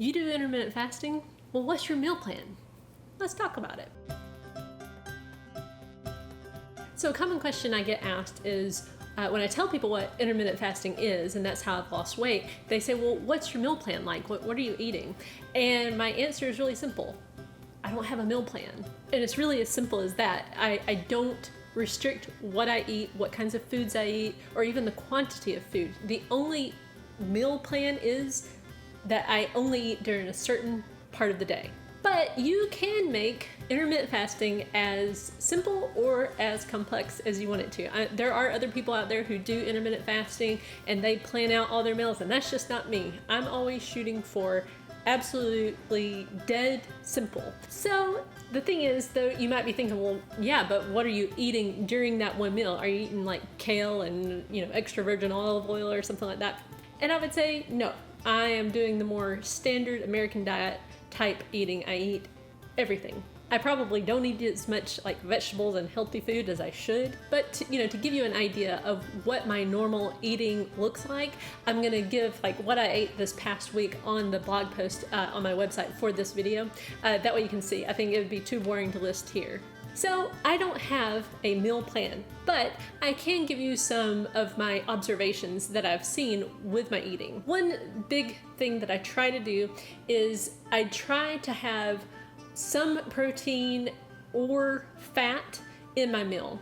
You do intermittent fasting? Well, what's your meal plan? Let's talk about it. So a common question I get asked is, when I tell people what intermittent fasting is, and that's how I've lost weight, they say, well, what's your meal plan like? What are you eating? And my answer is really simple. I don't have a meal plan. And it's really as simple as that. I don't restrict what I eat, what kinds of foods I eat, or even the quantity of food. The only meal plan is that I only eat during a certain part of the day. But you can make intermittent fasting as simple or as complex as you want it to. There are other people out there who do intermittent fasting and they plan out all their meals, and that's just not me. I'm always shooting for absolutely dead simple. So the thing is, though, you might be thinking, well, yeah, but what are you eating during that one meal? Are you eating like kale and extra virgin olive oil or something like that? And I would say no. I am doing the more standard American diet type eating. I eat everything. I probably don't eat as much like vegetables and healthy food as I should, but to give you an idea of what my normal eating looks like, I'm gonna give like what I ate this past week on the blog post on my website for this video. That way you can see. I think it would be too boring to list here. So I don't have a meal plan, but I can give you some of my observations that I've seen with my eating. One big thing that I try to do is I try to have some protein or fat in my meal.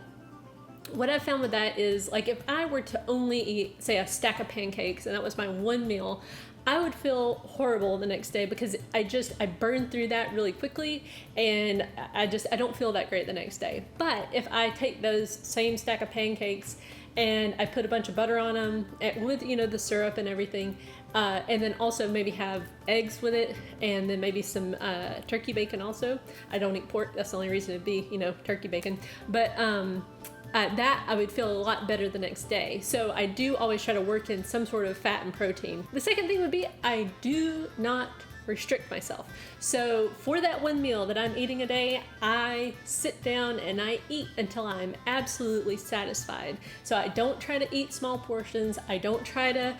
What I've found with that is, like, if I were to only eat, say, a stack of pancakes and that was my one meal, I would feel horrible the next day because I burn through that really quickly, and I don't feel that great the next day. But if I take those same stack of pancakes and I put a bunch of butter on them with the syrup and everything, and then also maybe have eggs with it, and then maybe some turkey bacon also. I don't eat pork, that's the only reason it'd be turkey bacon, but that I would feel a lot better the next day. So I do always try to work in some sort of fat and protein. The second thing would be I do not restrict myself. So for that one meal that I'm eating a day, I sit down and I eat until I'm absolutely satisfied. So I don't try to eat small portions. I don't try to,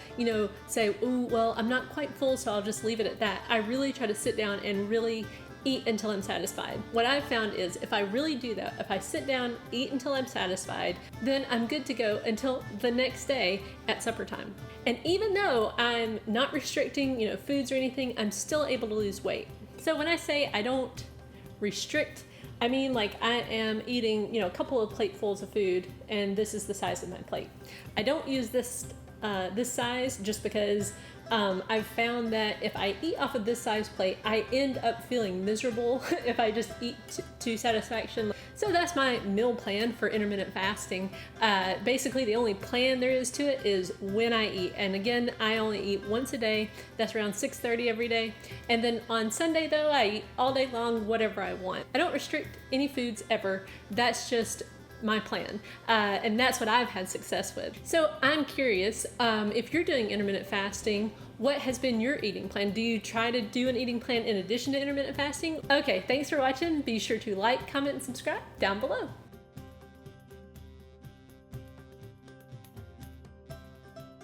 say, ooh, well, I'm not quite full, so I'll just leave it at that. I really try to sit down and really eat until I'm satisfied. What I've found is if I really do that, if I sit down, eat until I'm satisfied, then I'm good to go until the next day at supper time. And even though I'm not restricting, foods or anything, I'm still able to lose weight. So when I say I don't restrict, I mean like I am eating, a couple of platefuls of food, and this is the size of my plate. I don't use this size just because I've found that if I eat off of this size plate, I end up feeling miserable if I just eat to satisfaction. So that's my meal plan for intermittent fasting. Basically, the only plan there is to it is when I eat. And again, I only eat once a day. That's around 6:30 every day. And then on Sunday, though, I eat all day long, whatever I want. I don't restrict any foods ever. That's just my plan, and that's what I've had success with. So I'm curious, if you're doing intermittent fasting, what has been your eating plan? Do you try to do an eating plan in addition to intermittent fasting? Okay, thanks for watching. Be sure to like, comment, and subscribe down below.